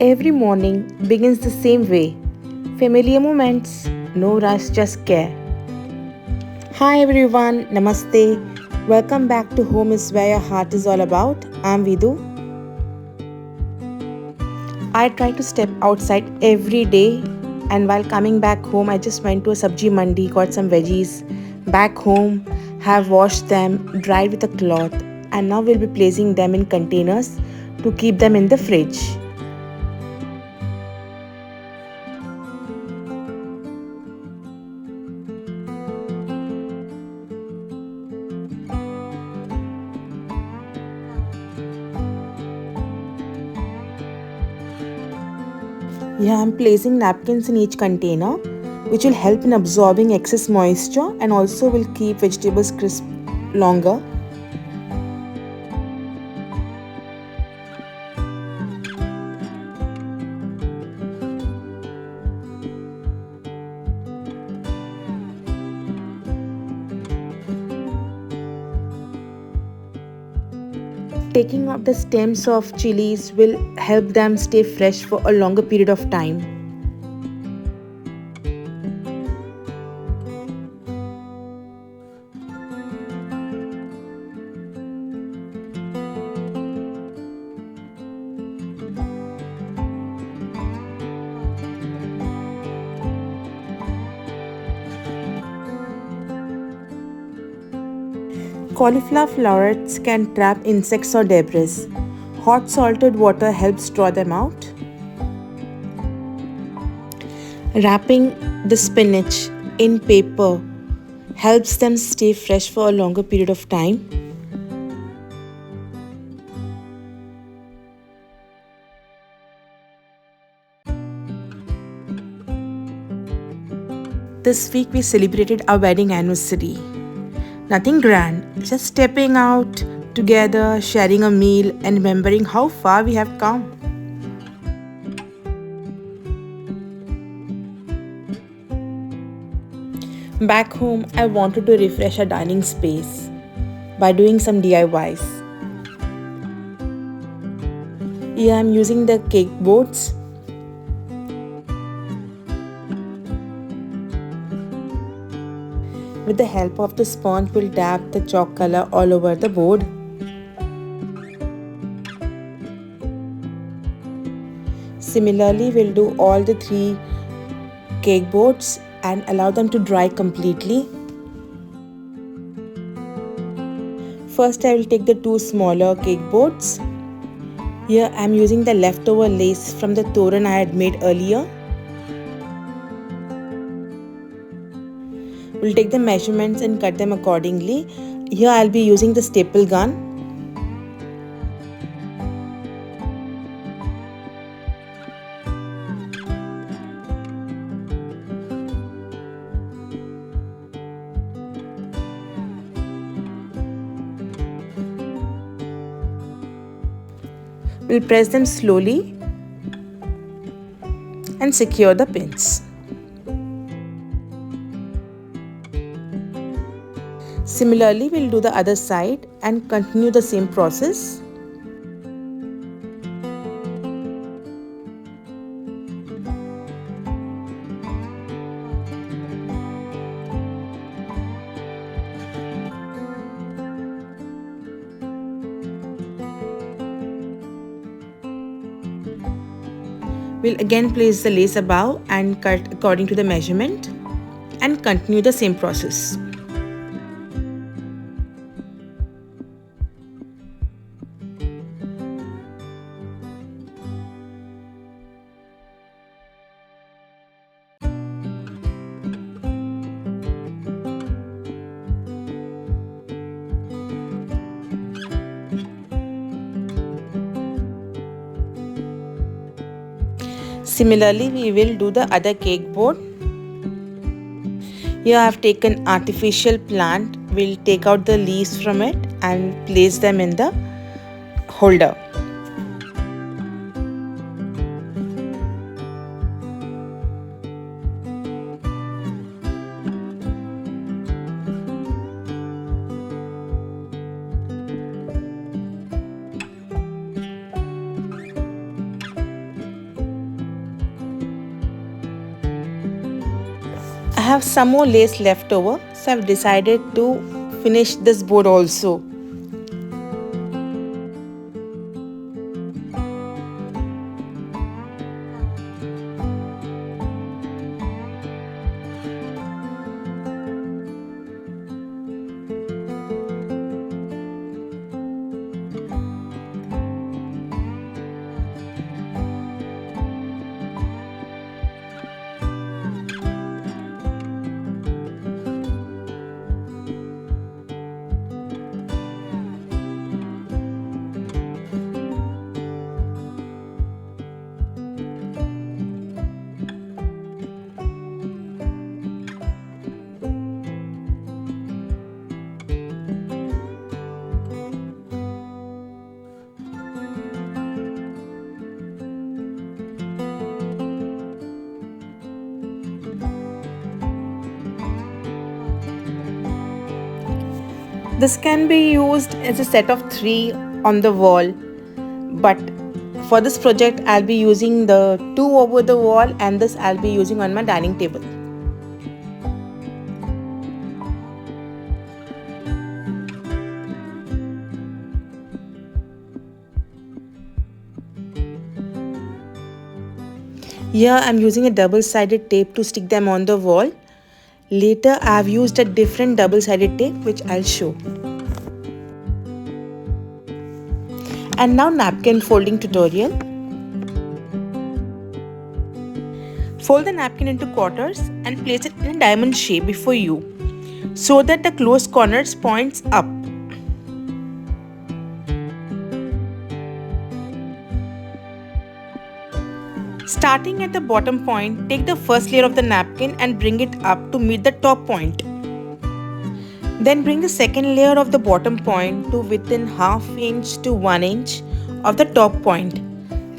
Every morning begins the same way. Familiar moments, no rush, just care. Hi everyone, Namaste. Welcome back to Home is Where Your Heart is All About. I'm Vidu. I try to step outside every day, and while coming back home, I just went to a sabji mandi, got some veggies. Back home, have washed them, dried with a cloth, and now we'll be placing them in containers to keep them in the fridge. Yeah, I'm placing napkins in each container, which will help in absorbing excess moisture and also will keep vegetables crisp longer. Taking out the stems of chilies will help them stay fresh for a longer period of time. Cauliflower flowers can trap insects or debris. Hot salted water helps draw them out. Wrapping the spinach in paper helps them stay fresh for a longer period of time. This week we celebrated our wedding anniversary. Nothing grand, just stepping out together, sharing a meal, and remembering how far we have come. Back home, I wanted to refresh our dining space by doing some DIYs. Yeah, I'm using the cake boards. With the help of the sponge, we'll dab the chalk color all over the board. Similarly, we'll do all the three cake boards and allow them to dry completely. First, I will take the two smaller cake boards. Here, I am using the leftover lace from the toran I had made earlier. We'll take the measurements and cut them accordingly. Here, I'll be using the staple gun. We'll press them slowly and secure the pins. Similarly, we'll do the other side and continue the same process. We'll again place the lace above and cut according to the measurement and continue the same process. Similarly, we will do the other cake board. Here I have taken artificial plant. We'll take out the leaves from it and place them in the holder. have some more lace left over, so I've decided to finish this board also. This can be used as a set of 3 on the wall, but for this project I'll be using the 2 over the wall, and this I'll be using on my dining table. Here I'm using a double-sided tape to stick them on the wall. Later I've used a different double-sided tape which I'll show. And now napkin folding tutorial. Fold the napkin into quarters and place it in a diamond shape before you, so that the closed corners points up. Starting at the bottom point, take the first layer of the napkin and bring it up to meet the top point. Then bring the second layer of the bottom point to within half inch to 1 inch of the top point.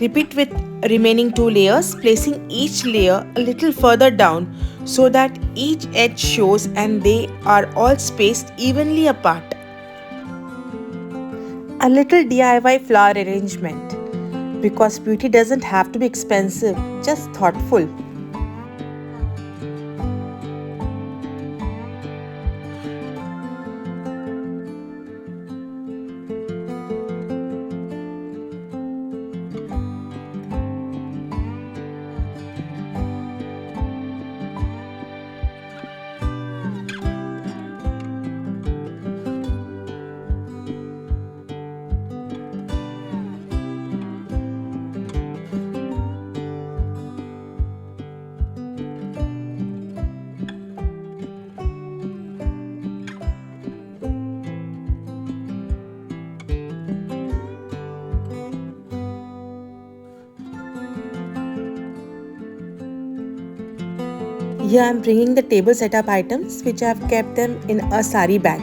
Repeat with remaining 2 layers, placing each layer a little further down so that each edge shows and they are all spaced evenly apart. A little DIY flower arrangement, because beauty doesn't have to be expensive, just thoughtful. Here I am bringing the table setup items which I have kept them in a sari bag.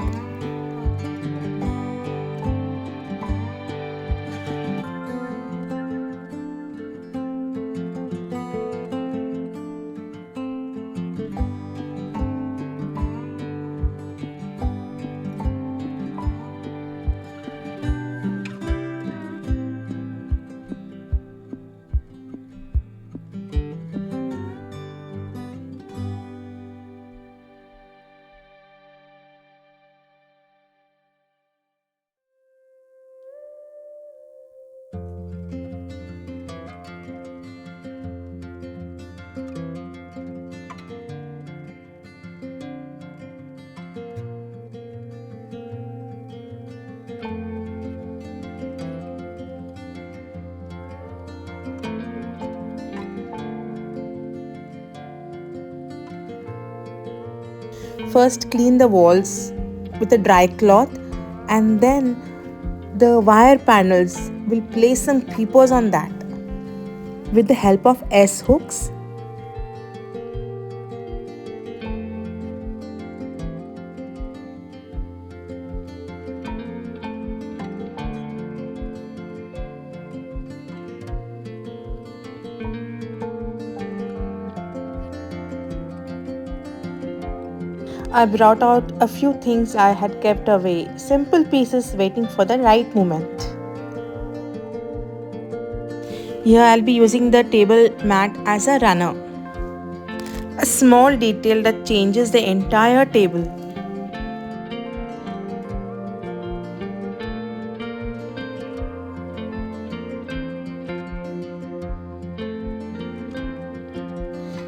First clean the walls with a dry cloth, and then the wire panels will place some peepers on that with the help of S hooks. I brought out a few things I had kept away, simple pieces waiting for the right moment. Here I'll be using the table mat as a runner. A small detail that changes the entire table.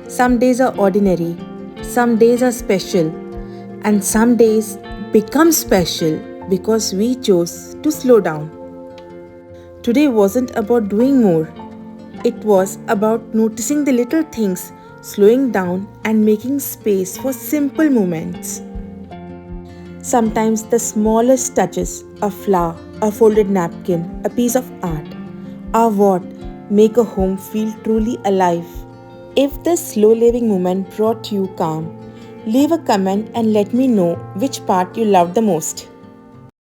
Some days are ordinary, some days are special, and some days become special because we chose to slow down. Today wasn't about doing more, it was about noticing the little things, slowing down, and making space for simple moments. Sometimes the smallest touches, a flower, a folded napkin, a piece of art, are what make a home feel truly alive. If the slow living moment brought you calm, leave a comment and let me know which part you loved the most.